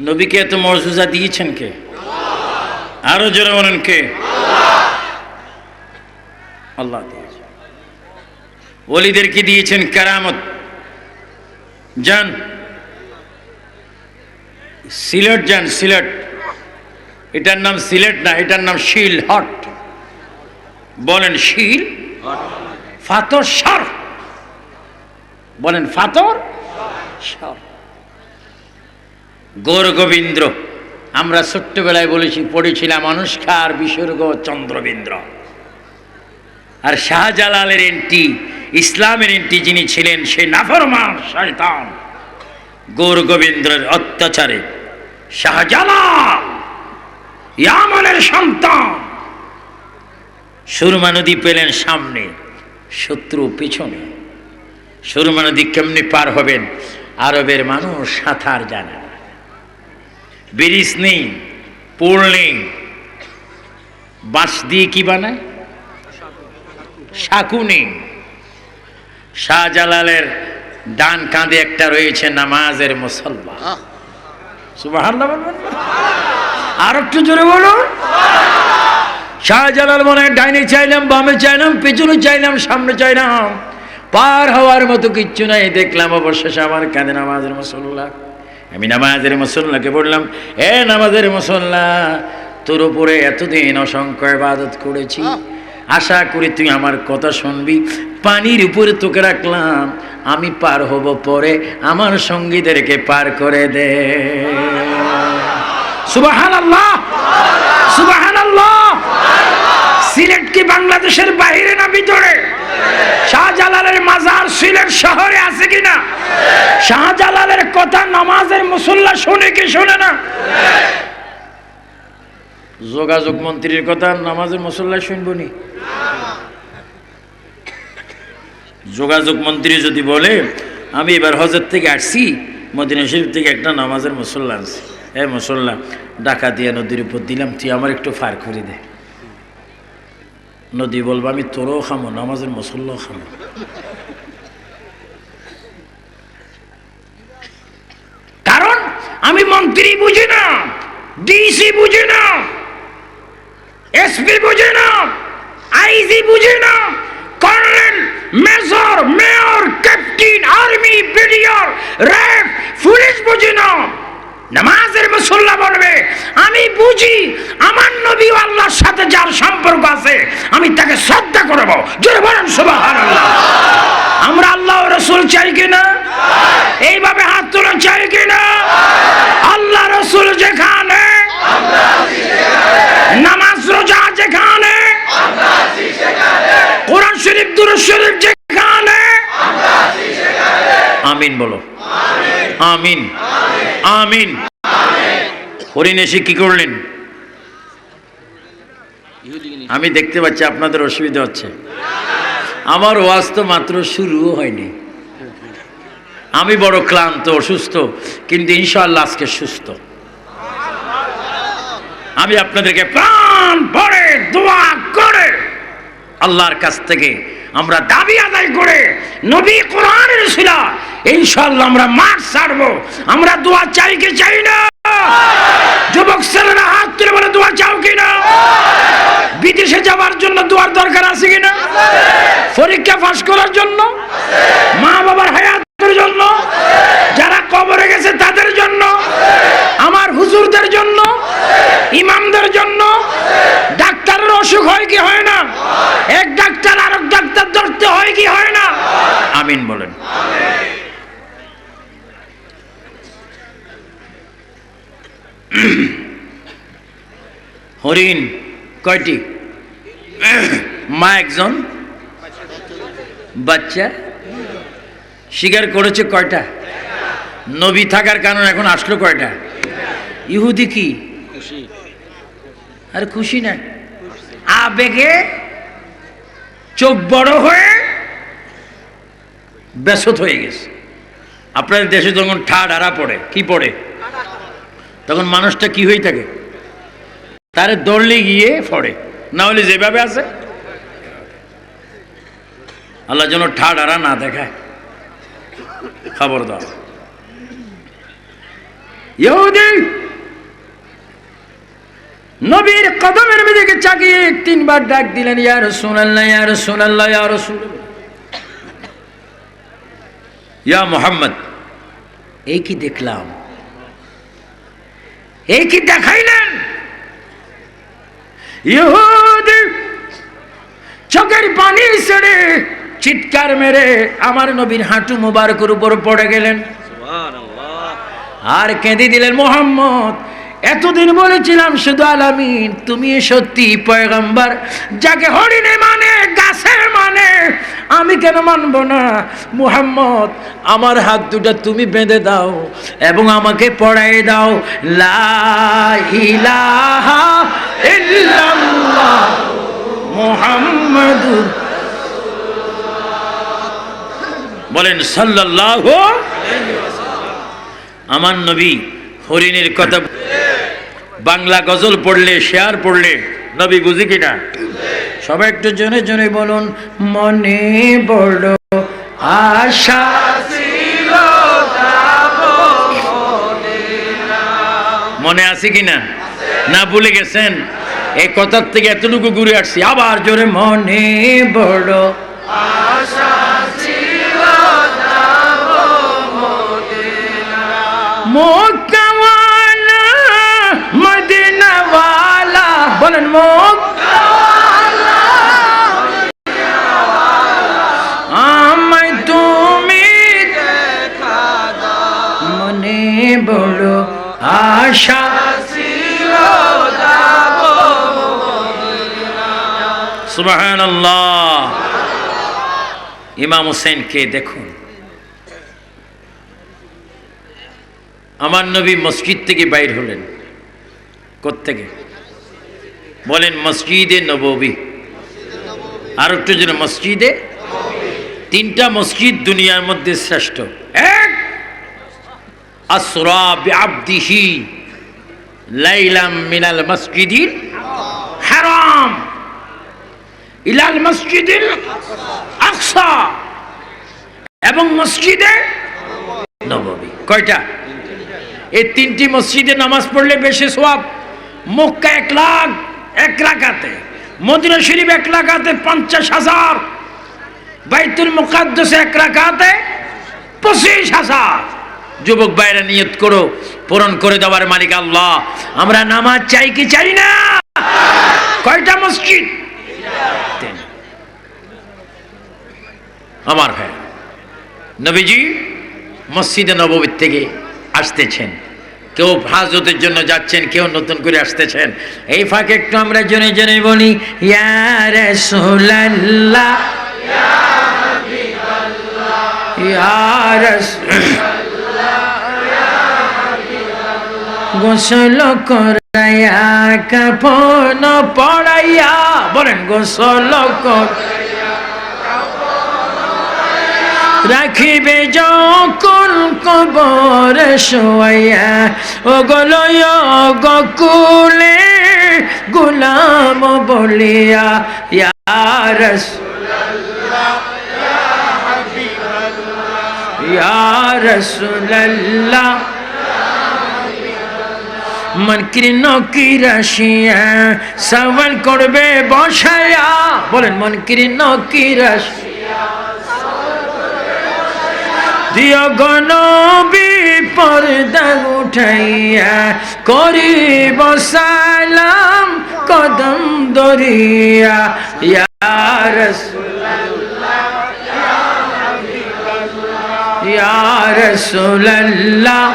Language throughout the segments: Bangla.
নবীকে এত মর্যাদা দিয়েছেন কে? আরো জোরে বলেন কে? আল্লাহ দিয়েছেন। ওলিদেরকে দিয়েছেন কারামত। যান সিলেট, যান সিলেট। এটার নাম সিলেট না, এটার নাম শিলহট। বলেন শিল ফাতর সর, বলেন ফাতর সর। গৌর গোবিন্দ, আমরা ছোট্টবেলায় পড়েছিলাম অনুষ্কার বিসর্গ চন্দ্রবিন্দ্র। আর শাহজালালের এন্টি, ইসলামের এন্টি যিনি ছিলেন, সেই নাফরমান শয়তান গৌর গোবিন্দের অত্যাচারে শাহজালাল ইয়ামানের সন্তান সুরমা নদী পেলেন সামনে, শত্রু পিছনে। সুরমা নদী কেমনি পার হবেন? আরবের মানুষ সাঁতার জানে না, ব্রিজ নেই, পুল নেই, বাঁশ দিয়ে কি বানায়? সাঁকু নেই। শাহজালালের ডান কাঁধে একটা রয়েছে নামাজের মুসল্লা। সুবহানাল্লাহ বলবেন? আর একটু জোরে বলুন। শাহজালাল মনে হয় ডাইনে চাইলাম, বামে চাইলাম, পেছনে চাইলাম, সামনে চাইলাম, পার হওয়ার মতো কিচ্ছু নাই। দেখলাম অবশেষে আমার কাঁধে নামাজের মুসল্লা। আমি নামাজের মুসল্লাকে বললাম, এ নামাজের মুসল্লা, তোর উপরে এতদিন অসংখ্য ইবাদত করেছি, আশা করি তুই আমার কথা শুনবি। পানির উপরে তোকে রাখলাম, আমি পার হব পরে, আমার সঙ্গীদেরকে পার করে দে। সুবহানাল্লাহ, সুবহানাল্লাহ। সিলেট কি বাংলাদেশের বাইরে না ভিতরে? শাহজালালের মাজার সিলেট শহরে আছে কিনা? শাহজালালের কথা নামাজের মুসল্লা শুনে কি শুনে না? যোগাযোগ মন্ত্রীর কথা নামাজের মুসল্লা শুনবো নি? যোগাযোগ মন্ত্রী যদি বলে, আমি এবার হজরত থেকে আসছি, মদিনা শরীফ থেকে একটা নামাজের মুসল্লা আনছি, এ মুসল্লা ডাকা দিয়ে নদীর উপর দিলাম, তুই আমার একটু পার করে দে। নদী বলবো, আমি তোরও খামো, নামাজের মুসল্লাও খামো। কারণ আমি মন্ত্রী বুঝি না, ডিসি বুঝি না, এসপি বুঝি না, আইজি বুঝি না, colonel, major, mayor, captain, army, brigadier, RAB, police বুঝি না। নামাজের মুসল্লা বলবে, আমি বুঝি আমার নবী ও আল্লাহর সাথে যার সম্পর্ক আছে, আমি তাকে শ্রদ্ধা করব। জোরে বলেন সুবহানাল্লাহ। আমরা আল্লাহ ও রাসূল চাই কিনা? এইভাবে হাত তুলে চাই কিনা? আল্লাহ রাসূল যেখানে, নামাজ রোজা যেখানে, কোরআন শরীফ দুরূদ শরীফ যেখানে, আমিন বলো। আমিন, আমিন। হরিণ এসে কি করলেন? আমি দেখতে পাচ্ছি আপনাদের অসুবিধা হচ্ছে। আমার ওয়াজ তো মাত্র শুরুও হয়নি। আমি বড় ক্লান্ত, অসুস্থ, কিন্তু ইনশাআল্লাহ আজকে সুস্থ। আমি আপনাদেরকে প্রাণ ভরে দোয়া করে আল্লাহর কাছ থেকে আমরা দাবি আদায় করে নবী কোরআনের উসিলা ইনশাআল্লাহ আমরা মাঠ ছাড়বো। আমরা দোয়া চাই কি চাই না? যুবক ছেলেরা হাত তুলে বলে, দোয়া চাও কিনা? বিদেশে যাওয়ার জন্য দোয়ার দরকার আছে কিনা? পরীক্ষা পাস করার জন্য, মা বাবার হায়াতের জন্য, যারা কবরে গেছে তাদের জন্য, আমার হুজুরদের জন্য, ইমামদের জন্য। ডাক্তারের অসুখ হয় কি হয় না? এক ডাক্তার আরেক ডাক্তার ধরতে হয় কি হয় না? আমিন বলেন। হরিণ কয়টি? মা একজন, বাচ্চা স্বীকার করেছে কয়টা? নবী থাকার কারণে এখন আসলো কয়টা? ইহুদি কি আর খুশি না, আবেগে চোখ বড় হয়ে ব্যসত হয়ে গেছে। আপনাদের দেশে যখন ঠা ঢাড়া পড়ে, কি পড়ে? তখন মানুষটা কি হয়ে থাকে? তারে দৌড়লে গিয়ে পড়ে, না হলে যেভাবে আছে। আল্লাহ যেন ঠা ঢাড়া না দেখায়, খবরদার। ইহুদি নবীর কদমের দিকে চাকিয়ে তিনবার ডাক দিলেন, ইয়া রাসূলুল্লাহ, ইয়া রাসূলুল্লাহ, ইয়া রাসূলুল্লাহ, ইয়া মুহাম্মদ। এই কি দেখলাম, এই কি দেখাইলেন? ইহুদি চোখের পানি ছেড়ে চিৎকার মেরে আমার নবীর হাঁটু মোবারকের উপর পড়ে গেলেন আর কেঁদে দিলেন, মুহাম্মদ, এতদিন বলেছিলাম শুধু আলামিন, তুমি সত্যি পয়গম্বর, যাকে হরিণে মানে, গাছে মানে, আমি কেন মানব না? মুহাম্মদ, আমার হাত দুটো তুমি বেঁধে দাও এবং আমাকে পড়াই দাও, লা ইলাহা ইল্লাল্লাহ মুহাম্মাদুর, বলেন সাল্লাল্লাহু। আমার নবী হরিণের কথা, বাংলা গজল পড়লে, শেয়ার পড়লে নবী বুঝি কিনা? সবাই একটু জনে জনে বলুন, মনে বড় আশা ছিল, মনে আছে কিনা? না ভুলে গেছেন? এই কথার থেকে এতটুকু ঘুরে আসছি, আবার জোরে, মনে বড় আশা ছিল, মক্কাওয়ালা মদিনাওয়ালা, বলেন মক্কাওয়ালা আমায় তুমি দেখা দাও, মনে বড় আশা ছিল যাব মদিনা। সুবহানাল্লাহ। ইমাম হোসেনকে দেখুন, আমার নবী মসজিদ থেকে বাইর হলেন, কোত্থেকে? বলেন মসজিদে নববী। আর একটু যেন মসজিদে, তিনটা মসজিদ দুনিয়ার মধ্যে শ্রেষ্ঠ। এক, আসরা বিআবদিহি লাইলাম মিনাল মসজিদিল হারাম ইলাল মসজিদিল আকসা, এবং মসজিদে নববী। কয়টা? এই তিনটি মসজিদে নামাজ পড়লে বেশি সওয়াব। মক্কা 1 লাখ 1 রাকাতে, মদিনা শরীফ 1 রাকাতে 50,000, বাইতুল মুকাদ্দাসে 1 রাকাতে 25,000। যুবক ভাইরা নিয়ত করো, পূরণ করে দেওয়ার মালিক আল্লাহ। আমরা নামাজ চাই কি চাই না? কয়টা মসজিদ? আমার ভাই, নবীজি মসজিদে নববী থেকে আসতেছেন, কেউ হাজতের জন্য যাচ্ছেন, কেউ নতুন করে আসতেছেন। এই ফাঁকে একটু আমরা জনে জনে বলি, ইয়া রাসূলুল্লাহ, ইয়া হাবিবাল্লাহ, ইয়া রাসূলুল্লাহ, ইয়া হাবিবাল্লাহ, গোসল করাইয়া কাফন পড়াইয়া, বলেন গোসল করাইয়া রাখিবে যখন কবর শোয়াইয়া, ও গলয় গকুলে গোলাম বলিয়া, ইয়া রাসূলুল্লাহ, ইয়া হাবিবাল্লাহ, ইয়া রাসূলুল্লাহ, মন কৃণ কি রাশিয়া সওয়াল করবে বসায়া, বলেন মন কৃণ কি রাশিয়া দিও গনবী পর্দা উঠাইয়া, করিব সালাম কদম দরিয়া, ইয়া রাসূলুল্লাহ, ইয়া হাবিবাল্লাহ, ইয়া রাসূলুল্লাহ।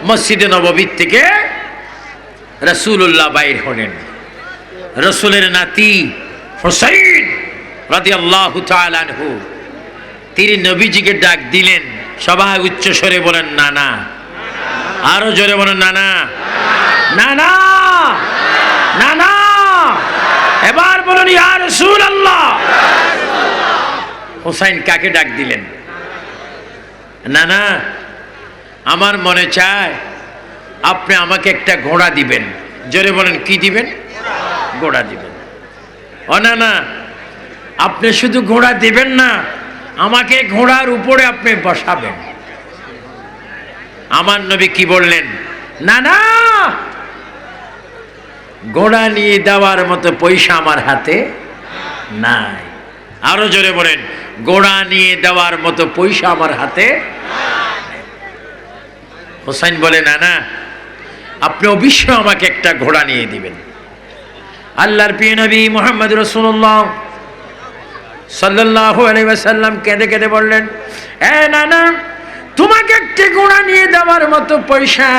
মসজিদে নববী থেকে রাসূলুল্লাহ বাইর হলেন। রাসূলের নাতি হুসাইন রাদিয়াল্লাহু তাআলা আনহু, তিনি নবীজিকে ডাক দিলেন। সবাই উচ্চ স্বরে বলেন না না, আরো জোরে বলেন না না, না না, না না, এবার বলুন ইয়া রাসূলুল্লাহ। হুসাইন কাকে ডাক দিলেন? না না, আমার মনে চায় আপনি আমাকে একটা ঘোড়া দিবেন। জোরে বলেন কি দিবেন? ঘোড়া দিবেন। ও না না, আপনি শুধু ঘোড়া দিবেন না, আমাকে ঘোড়ার উপরে আপনি বসাবেন। আমার নবী কি বললেন? না না, ঘোড়া নিয়ে দেওয়ার মতো পয়সা আমার হাতে নাই। আরো জোরে বলেন, ঘোড়া নিয়ে দেওয়ার মতো পয়সা আমার হাতে। হোসাইন বলে, না না, আপনি অবশ্যই আমাকে একটা ঘোড়া নিয়ে দিবেন। আল্লাহর প্রিয় নবী মুহাম্মদ রাসূলুল্লাহ সাল্লাল্লাহু আলাইহি ওয়াসাল্লাম কেঁদে কেঁদে বললেন, না না, তোমাকে একটা ঘোড়া নিয়ে দেওয়ার মতো পয়সা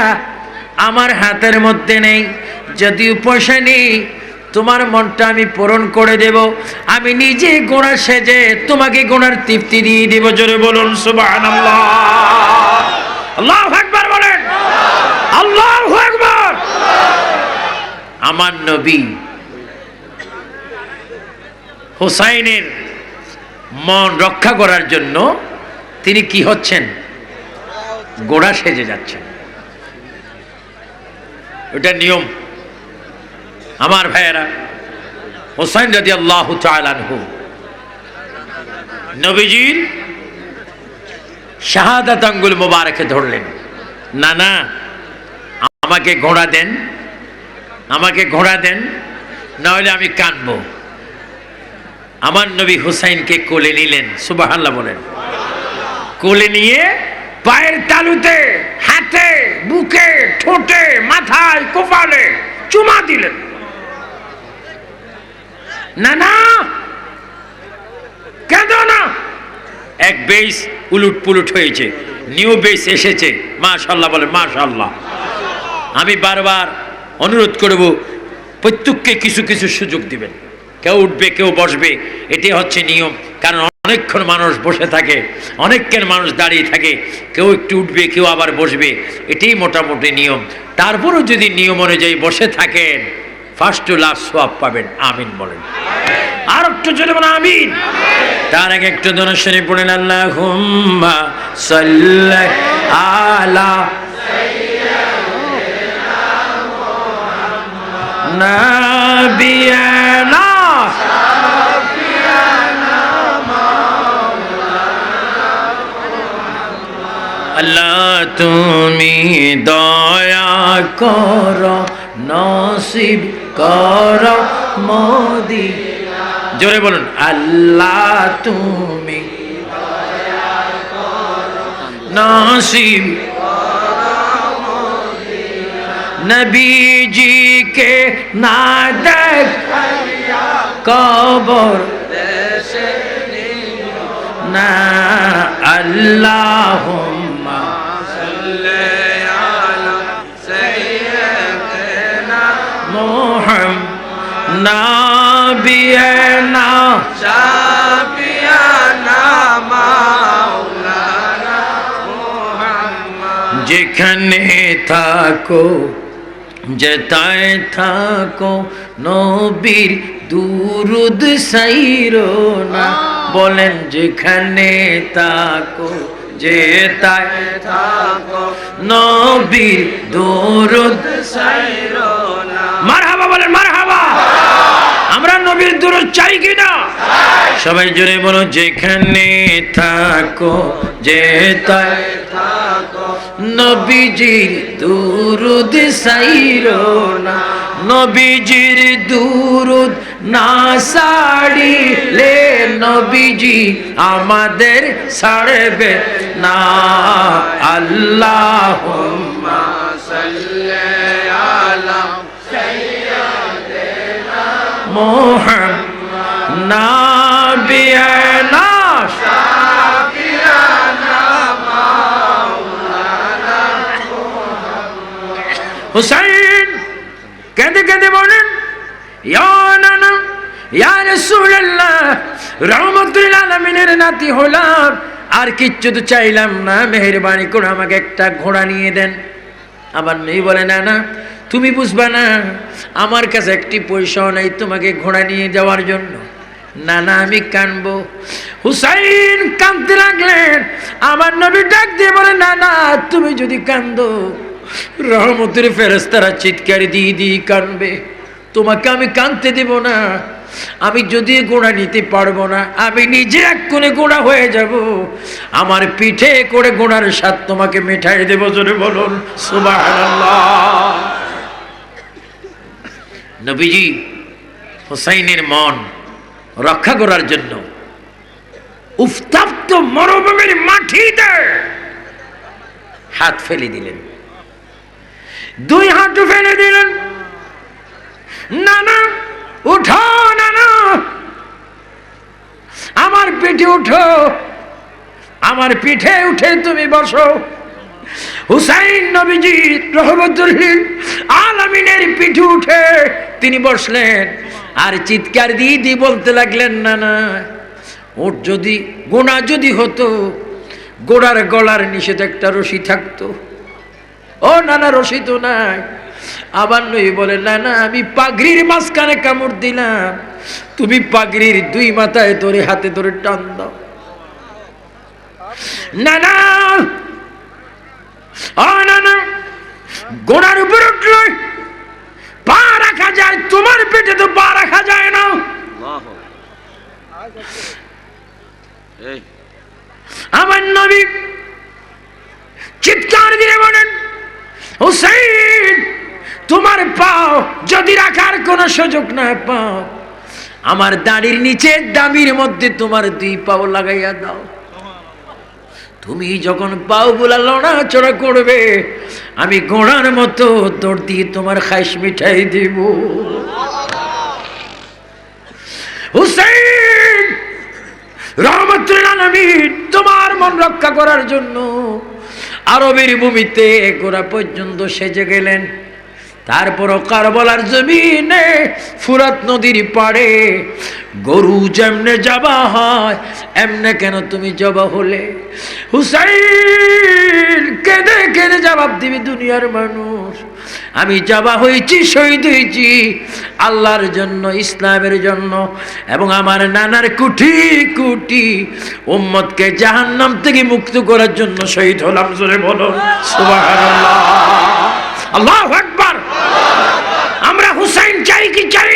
আমার হাতের মধ্যে নেই। যদিও পয়সা নেই, তোমার মনটা আমি পূরণ করে দেব। আমি নিজে ঘোড়া সেজে তোমাকে ঘোড়ার তৃপ্তি দিয়ে দেব। জোরে বলুন সুবহানাল্লাহ। আল্লাহু আকবার বলেন, আল্লাহু আকবার। আমার নবী হোসাইনের মন রক্ষা করার জন্য তিনি কি হচ্ছেন? ঘোড়া সেজে যাচ্ছেন। ওটা নিয়ম। আমার ভাইয়েরা, হোসাইন রাদিয়াল্লাহু তাআলা আনহু নবীজির শাহাদাত আঙ্গুল মোবারকে ধরলেন। না না, আমাকে ঘোড়া দেন, আমাকে ঘোড়া দেন, না হলে আমি কানবো। আমার নবী হুসাইনকে কোলে নিলেন। সুবহানাল্লাহ বলেন। কোলে নিয়ে পায়ের তালুতে, হাতে, বুকে, ঠোঁটে, মাথায়, কপালে চুমা দিলেন। না না, কেঁদো না। এক বেশ উলুট পুলুট হয়েছে, নিউ বেশ এসেছে। মাশাআল্লাহ বলে, মাশাআল্লাহ। আমি বারবার অনুরোধ করব, প্রত্যেককে কিছু কিছু সুযোগ দিবেন। কেউ উঠবে, কেউ বসবে, এটাই হচ্ছে নিয়ম। কারণ অনেকক্ষণ মানুষ বসে থাকে, অনেকক্ষণ মানুষ দাঁড়িয়ে থাকে। কেউ একটু উঠবে, কেউ আবার বসবে, এটাই মোটামুটি নিয়ম। তারপরও যদি নিয়ম অনুযায়ী বসে থাকেন, ফার্স্ট টু লাস্ট সওয়াব পাবেন। আমিন বলেন। আর একটু জোরে বলেন আমিন। তার আগে একটু দরুদ শরীফ পড়েন, আল্লাহুম্মা সাল্লি আলা নাবিয়ানা আল্লাহ, তুমি দয়া করো, নসিব করো মদিনা। জোরে বলুন, আল্লাহ তুমি দয়া করো, নসিব নবীজি কে না দেখ কবর না। আল্লাহুম্মা সাল্লি আলা সাইয়্যিদিনা মুহাম্মাদ নাবিয়ানা শাফিয়ানা মাওলানা মুহাম্মদ। যেখানে থাকো, যেতায় থাকো, নবীর দুরুদ সাইরো না। বলেন, যেখানে থাকো, যেতায় থাকো, নবীর দুরুদ সাইরো না। মারহাবা বলেন, মারহাবা। আমরা নবীর দুরুদ চাই কিনা? সবাই জোরে বলো, যেখানে থাকো, যেতায় থাকো, নবীজির দুরুদ সাইরো না। নবীজির দুরুদ না সারিলে নবীজি আমাদের ছাড়বে না। আল্লাহুম্মা সাল্লি আলা সাইয়্যিদিনা মুহাম্মাদ নাবিয়ানা শাফিয়ানা মাওলানা মুহাম্মদ। হুসাইন কেঁদে কেঁদে বলেন, ইয়া নানা, ইয়া রাসূলুল্লাহ, রহমাতুল আলামিনের নাতি হলাম, আর কিচ্ছু তো চাইলাম না, মেহেরবানি করে আমাকে একটা ঘোড়া নিয়ে দেন। আমার মেয়ে বলে, না না, তুমি বুঝবা না, আমার কাছে একটি পয়সাও নেই তোমাকে ঘোড়া নিয়ে যাওয়ার জন্য। না না, আমি কানবো। হুসাইন কাঁদতে লাগলেন। আমার নবী ডাক দিয়ে বলে, না না, তুমি যদি কান্দো, রহমতের ফেরেশতারা চিৎকার দিয়ে দিয়ে কানবে, তোমাকে আমি কানতে দেব না। আমি যদি গোড়া নিতে পারবো না, আমি নিজে এক কোণে গোড়া হয়ে যাব, আমার পিঠে করে গোড়ার স্বাদ তোমাকে মিঠাই দেব। জোরে বলুন সুবহানাল্লাহ। নবীজি হুসাইনের মন রক্ষা করার জন্য উত্তপ্ত মরুভূমির মাটিতে হাত ফেলে দিলেন, দুই হাঁটু ফেলে দিলেন। না না, উঠো, না না, আমার পিঠে উঠো, আমার পিঠে উঠে তুমি বসো। হুসাইন নবীজি রহমতুল আলামিনের পিঠে উঠে তিনি বসলেন, আর চিৎকার দিয়ে দিয়ে বলতে লাগলেন, না না, ওর যদি গোনা যদি হতো, গোড়ার গলার নিষেধ একটা রশি থাকতো। ও না না, রশি তো নাই। আবার নই বলে, না না, আমি পাগড়ির মাঝখানে কামড় দিলাম, তুমি পাগড়ির দুই মাথায় ধরে হাতে ধরে টান দাও। না না, ও না না, গোড়ার উপর উঠলো পা রাখা যায়, তোমার পেটে তো পা রাখা যায় না। আমার নবী চিৎকার দিয়ে বলেন, হুসাইন, তোমার পাও যদি রাখার কোন সুযোগ না পাও, আমার দাড়ির নিচে দামির মধ্যে তোমার দুই পাও লাগাইয়া দাও। তুমি যখন পাও গুলা লড়াচড়া করবে, আমি ঘোড়ার মতো দৌড় দিয়ে তোমার খাইশ মিঠাই দিব। হুসাইন রহমতুল আলামিন তোমার মন রক্ষা করার জন্য আরবের ভূমিতে গোড়া পর্যন্ত সেজে গেলেন। তারপরও কারবালার জমিনে ফুরাত নদীর পাড়ে গরু যেমনে জবা হয়, এমনে কেন তুমি জবা হলে? হুসাইন কেঁদে কেঁদে জবাব দিবি দুনিয়ার মানুষ, আমি জবা হয়েছি, শহীদ হয়েছি আল্লাহর জন্য, ইসলামের জন্য, এবং আমার নানার কোটি কোটি উম্মতকে জাহান্নাম থেকে মুক্ত করার জন্য শহীদ হলাম। জোরে বলো সুবহানাল্লাহ, আল্লাহু আকবার। আমরা হুসাইন চাই কি চাই